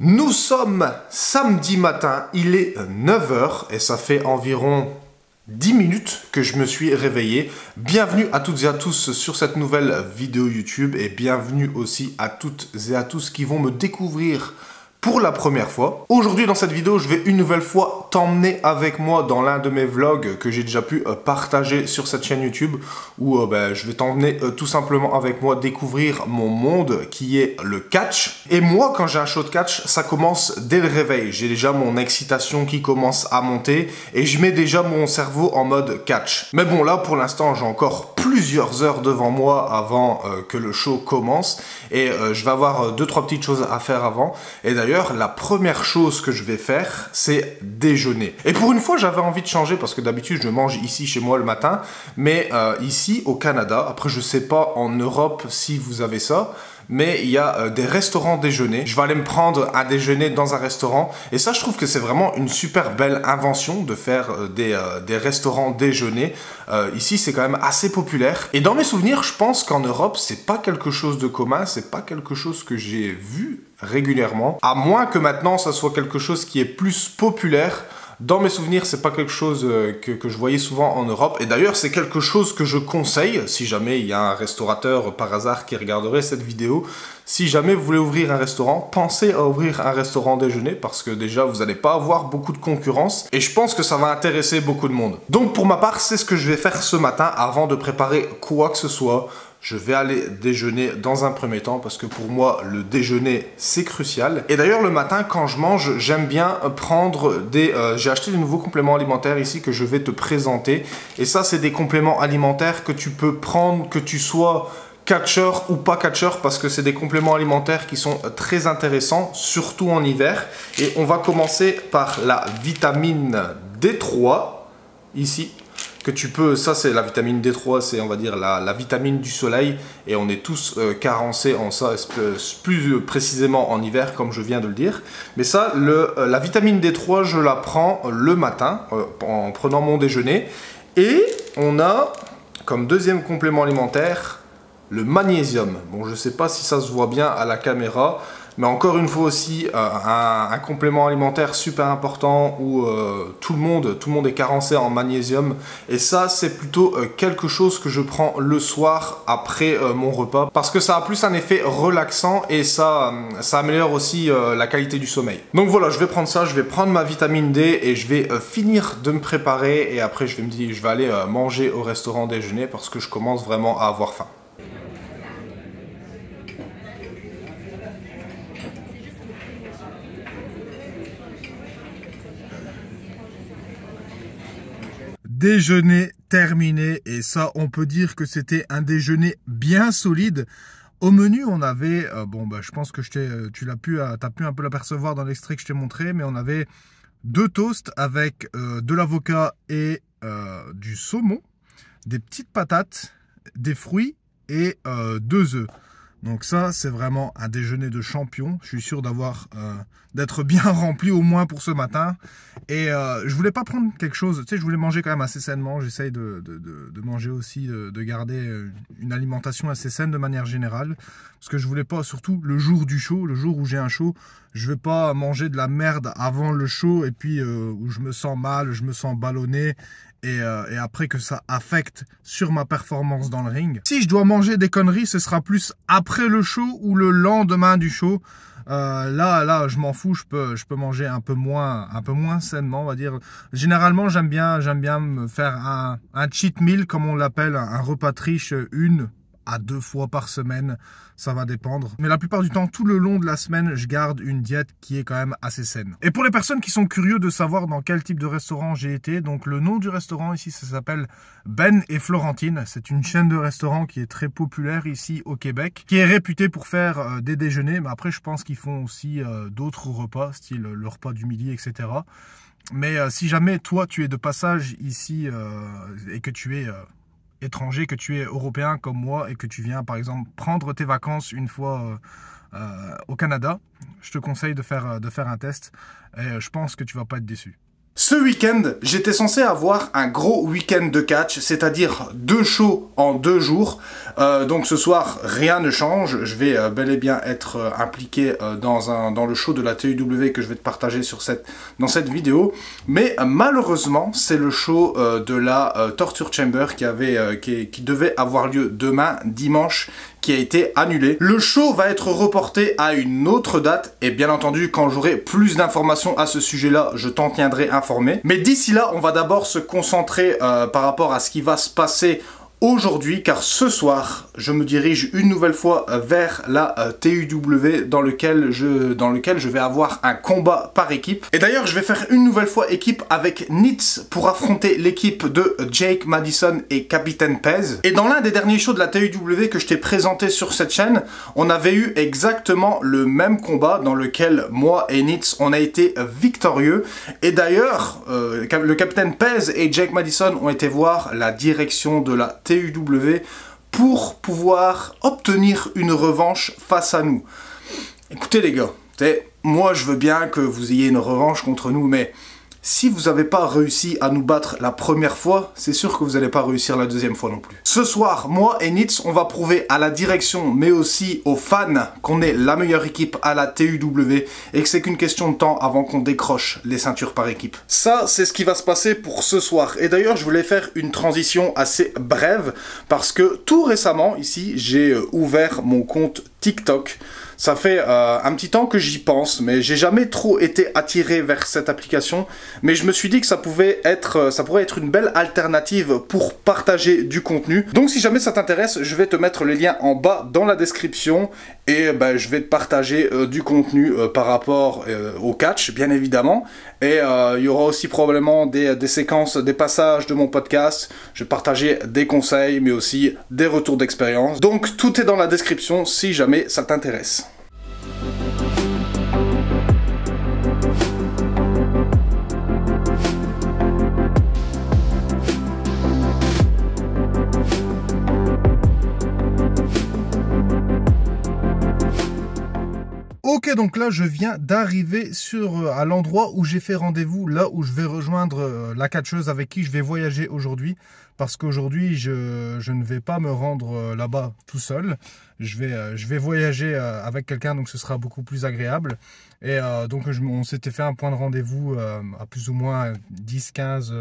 Nous sommes samedi matin, il est 9 h et ça fait environ 10 minutes que je me suis réveillé. Bienvenue à toutes et à tous sur cette nouvelle vidéo YouTube et bienvenue aussi à toutes et à tous qui vont me découvrir pour la première fois. Aujourd'hui dans cette vidéo, je vais une nouvelle fois t'emmener avec moi dans l'un de mes vlogs que j'ai déjà pu partager sur cette chaîne YouTube où je vais t'emmener tout simplement avec moi découvrir mon monde qui est le catch. Et moi, quand j'ai un show de catch, ça commence dès le réveil. J'ai déjà mon excitation qui commence à monter et je mets déjà mon cerveau en mode catch. Mais bon, là pour l'instant, j'ai encore plusieurs heures devant moi avant que le show commence et je vais avoir 2-3 petites choses à faire avant. Et d'ailleurs, la première chose que je vais faire, c'est déjeuner. Et pour une fois, j'avais envie de changer parce que d'habitude, je mange ici chez moi le matin. Mais ici, au Canada, après, je sais pas en Europe si vous avez ça, mais il y a des restaurants déjeuner. Je vais aller me prendre un déjeuner dans un restaurant. Et ça, je trouve que c'est vraiment une super belle invention de faire des restaurants déjeuner. Ici, c'est quand même assez populaire. Et dans mes souvenirs, je pense qu'en Europe, c'est pas quelque chose de commun. C'est pas quelque chose que j'ai vu régulièrement. À moins que maintenant, ça soit quelque chose qui est plus populaire. Dans mes souvenirs, c'est pas quelque chose que je voyais souvent en Europe. Et d'ailleurs, c'est quelque chose que je conseille, si jamais il y a un restaurateur par hasard qui regarderait cette vidéo. Si jamais vous voulez ouvrir un restaurant, pensez à ouvrir un restaurant déjeuner parce que déjà, vous n'allez pas avoir beaucoup de concurrence. Et je pense que ça va intéresser beaucoup de monde. Donc pour ma part, c'est ce que je vais faire ce matin avant de préparer quoi que ce soit. Je vais aller déjeuner dans un premier temps parce que pour moi, le déjeuner, c'est crucial. Et d'ailleurs, le matin, quand je mange, j'aime bien prendre des... j'ai acheté des nouveaux compléments alimentaires ici que je vais te présenter. Et ça, c'est des compléments alimentaires que tu peux prendre, que tu sois catcheur ou pas catcheur, parce que c'est des compléments alimentaires qui sont très intéressants, surtout en hiver. Et on va commencer par la vitamine D3, ici. Que tu peux, ça c'est la vitamine D3, c'est on va dire la vitamine du soleil et on est tous carencés en ça, plus précisément en hiver comme je viens de le dire. Mais ça, la vitamine D3, je la prends le matin en prenant mon déjeuner. Et on a comme deuxième complément alimentaire le magnésium. Bon, je sais pas si ça se voit bien à la caméra, mais encore une fois aussi, un complément alimentaire super important où tout le monde est carencé en magnésium. Et ça, c'est plutôt quelque chose que je prends le soir après mon repas. Parce que ça a plus un effet relaxant et ça améliore aussi la qualité du sommeil. Donc voilà, je vais prendre ça, je vais prendre ma vitamine D et je vais finir de me préparer. Et après, je vais aller manger au restaurant déjeuner parce que je commence vraiment à avoir faim. Déjeuner terminé et ça on peut dire que c'était un déjeuner bien solide. Au menu on avait, je pense que t'as pu un peu l'apercevoir dans l'extrait que je t'ai montré, mais on avait 2 toasts avec de l'avocat et du saumon, des petites patates, des fruits et 2 œufs. Donc ça, c'est vraiment un déjeuner de champion. Je suis sûr d'être bien rempli au moins pour ce matin. Et je voulais pas prendre quelque chose, tu sais, je voulais manger quand même assez sainement. J'essaye de manger aussi, de garder une alimentation assez saine de manière générale. Parce que je voulais pas, surtout le jour du show, le jour où j'ai un show, je veux pas manger de la merde avant le show et puis où je me sens mal, je me sens ballonné. Et après que ça affecte sur ma performance dans le ring. Si je dois manger des conneries, ce sera plus après le show ou le lendemain du show. Là, je m'en fous, je peux manger un peu moins sainement, on va dire. Généralement, j'aime bien me faire un cheat meal, comme on l'appelle, un repas triche 1 à 2 fois par semaine, ça va dépendre. Mais la plupart du temps, tout le long de la semaine, je garde une diète qui est quand même assez saine. Et pour les personnes qui sont curieux de savoir dans quel type de restaurant j'ai été, donc le nom du restaurant ici, ça s'appelle Ben et Florentine. C'est une chaîne de restaurants qui est très populaire ici au Québec, qui est réputée pour faire des déjeuners, mais après je pense qu'ils font aussi d'autres repas, style le repas du midi, etc. Mais si jamais toi tu es de passage ici et que tu es étranger, que tu es européen comme moi et que tu viens par exemple prendre tes vacances une fois au Canada, je te conseille de faire un test et je pense que tu vas pas être déçu. Ce week-end, j'étais censé avoir un gros week-end de catch, c'est-à-dire 2 shows en 2 jours. Donc ce soir, rien ne change. Je vais bel et bien être impliqué dans le show de la TUW que je vais te partager dans cette vidéo. Mais malheureusement, c'est le show de la Torture Chamber qui devait avoir lieu demain, dimanche, qui a été annulé. Le show va être reporté à une autre date et bien entendu quand j'aurai plus d'informations à ce sujet-là, je t'en tiendrai informé. Mais d'ici là, on va d'abord se concentrer par rapport à ce qui va se passer aujourd'hui, car ce soir, je me dirige une nouvelle fois vers la TUW dans lequel je vais avoir un combat par équipe. Et d'ailleurs, je vais faire une nouvelle fois équipe avec Nitz pour affronter l'équipe de Jake Madison et Capitaine Pez. Et dans l'un des derniers shows de la TUW que je t'ai présenté sur cette chaîne, on avait eu exactement le même combat dans lequel moi et Nitz, on a été victorieux. Et d'ailleurs, le Capitaine Pez et Jake Madison ont été voir la direction de la TUW pour pouvoir obtenir une revanche face à nous. Écoutez les gars, moi je veux bien que vous ayez une revanche contre nous, mais si vous n'avez pas réussi à nous battre la première fois, c'est sûr que vous n'allez pas réussir la deuxième fois non plus. Ce soir, moi et Nitz, on va prouver à la direction, mais aussi aux fans, qu'on est la meilleure équipe à la TUW et que c'est qu'une question de temps avant qu'on décroche les ceintures par équipe. Ça, c'est ce qui va se passer pour ce soir. Et d'ailleurs, je voulais faire une transition assez brève parce que tout récemment, ici, j'ai ouvert mon compte TikTok. Ça fait un petit temps que j'y pense, mais j'ai jamais trop été attiré vers cette application. Mais je me suis dit que ça pourrait être une belle alternative pour partager du contenu. Donc si jamais ça t'intéresse, je vais te mettre le lien en bas dans la description. Et je vais te partager du contenu par rapport au catch, bien évidemment. Et il y aura aussi probablement des séquences, des passages de mon podcast. Je vais partager des conseils, mais aussi des retours d'expérience. Donc tout est dans la description si jamais ça t'intéresse. Ok, donc là je viens d'arriver à l'endroit où j'ai fait rendez-vous, là où je vais rejoindre la catcheuse avec qui je vais voyager aujourd'hui. Parce qu'aujourd'hui je ne vais pas me rendre là-bas tout seul. Je vais voyager avec quelqu'un, donc ce sera beaucoup plus agréable. Et donc on s'était fait un point de rendez-vous à plus ou moins 15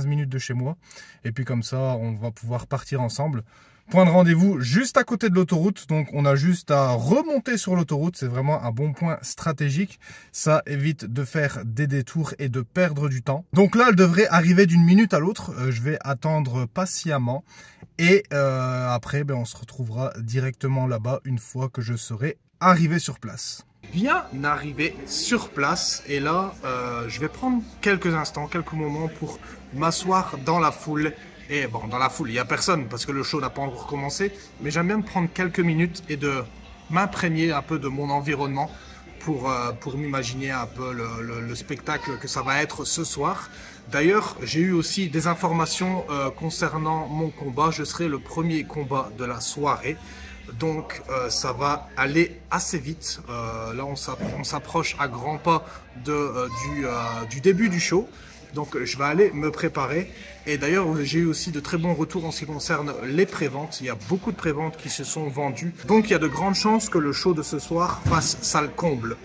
minutes de chez moi. Et puis comme ça on va pouvoir partir ensemble. Point de rendez-vous juste à côté de l'autoroute, donc on a juste à remonter sur l'autoroute, c'est vraiment un bon point stratégique, ça évite de faire des détours et de perdre du temps. Donc là elle devrait arriver d'une minute à l'autre, je vais attendre patiemment et après on se retrouvera directement là-bas une fois que je serai arrivé sur place. Bien arrivé sur place et là je vais prendre quelques instants, quelques moments pour m'asseoir dans la foule. Et bon, dans la foule, il n'y a personne parce que le show n'a pas encore commencé. Mais j'aime bien prendre quelques minutes et de m'imprégner un peu de mon environnement pour m'imaginer un peu le spectacle que ça va être ce soir. D'ailleurs, j'ai eu aussi des informations concernant mon combat. Je serai le premier combat de la soirée. Donc ça va aller assez vite. Là, on s'approche à grands pas du début du show. Donc je vais aller me préparer. Et d'ailleurs j'ai eu aussi de très bons retours en ce qui concerne les préventes. Il y a beaucoup de préventes qui se sont vendues. Donc il y a de grandes chances que le show de ce soir fasse salle comble.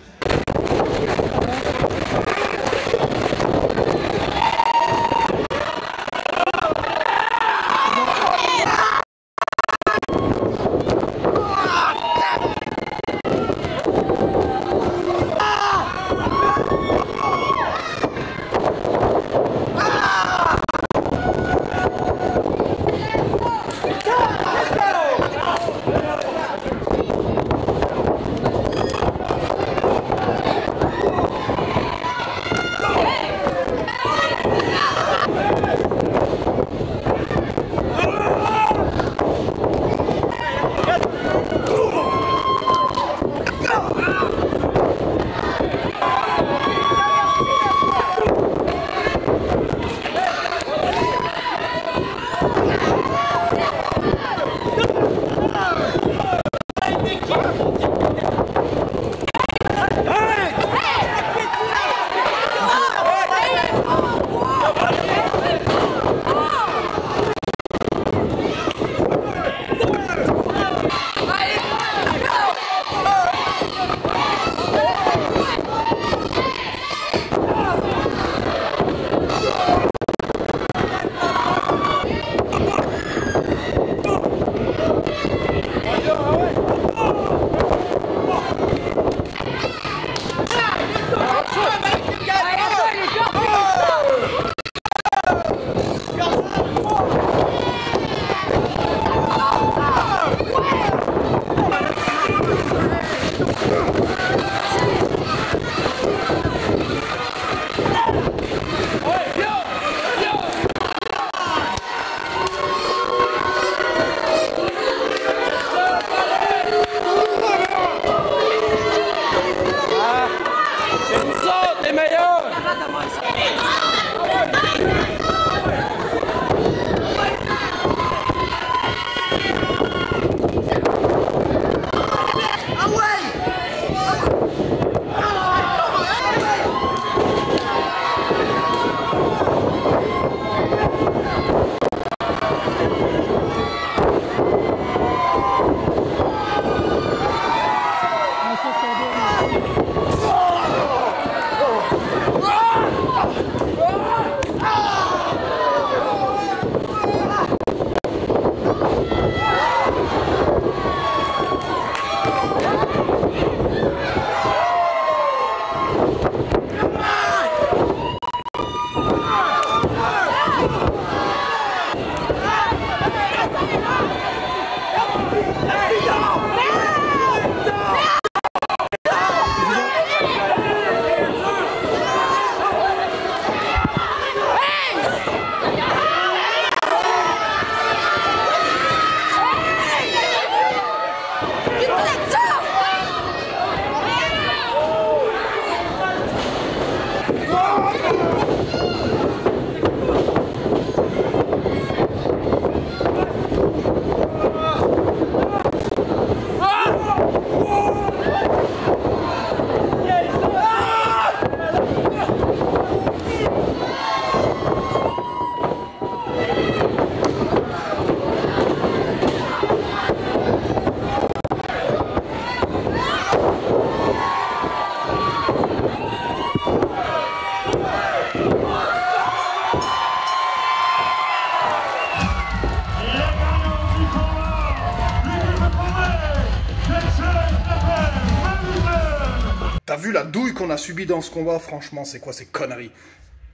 T'as vu la douille qu'on a subie dans ce combat? Franchement, c'est quoi ces conneries?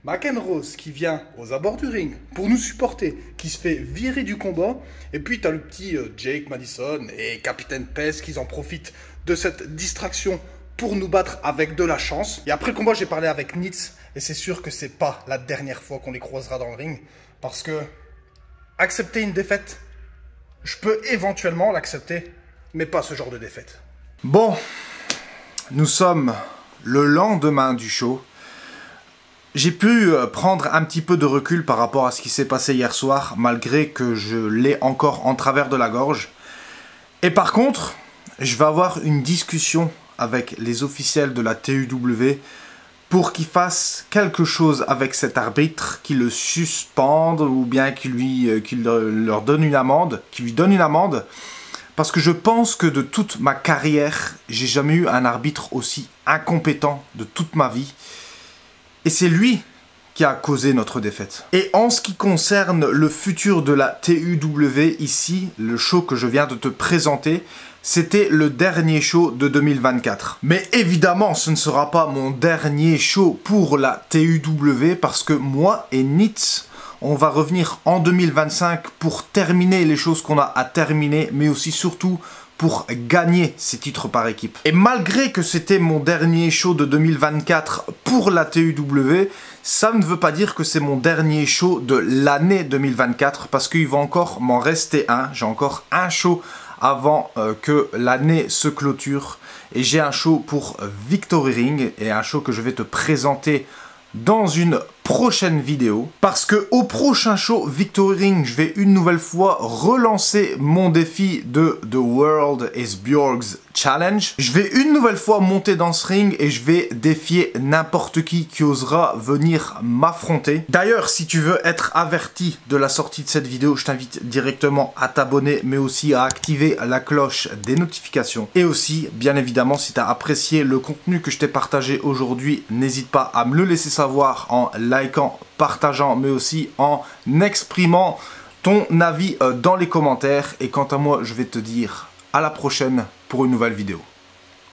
McEnroe qui vient aux abords du ring pour nous supporter, qui se fait virer du combat. Et puis t'as le petit Jake Madison et Capitaine Pez qui en profitent de cette distraction pour nous battre avec de la chance. Et après le combat, j'ai parlé avec Nitz et c'est sûr que c'est pas la dernière fois qu'on les croisera dans le ring. Parce que accepter une défaite, je peux éventuellement l'accepter, mais pas ce genre de défaite. Bon, nous sommes le lendemain du show. J'ai pu prendre un petit peu de recul par rapport à ce qui s'est passé hier soir, malgré que je l'ai encore en travers de la gorge. Et par contre, je vais avoir une discussion avec les officiels de la TUW pour qu'ils fassent quelque chose avec cet arbitre, qu'ils le suspendent ou bien qu'il leur donne une amende, qu'il lui donne une amende. Parce que je pense que de toute ma carrière, j'ai jamais eu un arbitre aussi incompétent de toute ma vie. Et c'est lui qui a causé notre défaite. Et en ce qui concerne le futur de la TUW ici, le show que je viens de te présenter, c'était le dernier show de 2024. Mais évidemment, ce ne sera pas mon dernier show pour la TUW parce que moi et Nitz, on va revenir en 2025 pour terminer les choses qu'on a à terminer, mais aussi surtout pour gagner ces titres par équipe. Et malgré que c'était mon dernier show de 2024 pour la TUW, ça ne veut pas dire que c'est mon dernier show de l'année 2024 parce qu'il va encore m'en rester un. J'ai encore un show avant que l'année se clôture et j'ai un show pour Victory Ring et un show que je vais te présenter dans une prochaine vidéo parce que au prochain show Victory Ring, je vais une nouvelle fois relancer mon défi de The World is Bjorg's Challenge. Je vais une nouvelle fois monter dans ce ring et je vais défier n'importe qui osera venir m'affronter. D'ailleurs, si tu veux être averti de la sortie de cette vidéo, je t'invite directement à t'abonner mais aussi à activer la cloche des notifications. Et aussi, bien évidemment, si tu as apprécié le contenu que je t'ai partagé aujourd'hui, n'hésite pas à me le laisser savoir en likant, partageant, mais aussi en exprimant ton avis dans les commentaires. Et quant à moi, je vais te dire à la prochaine pour une nouvelle vidéo.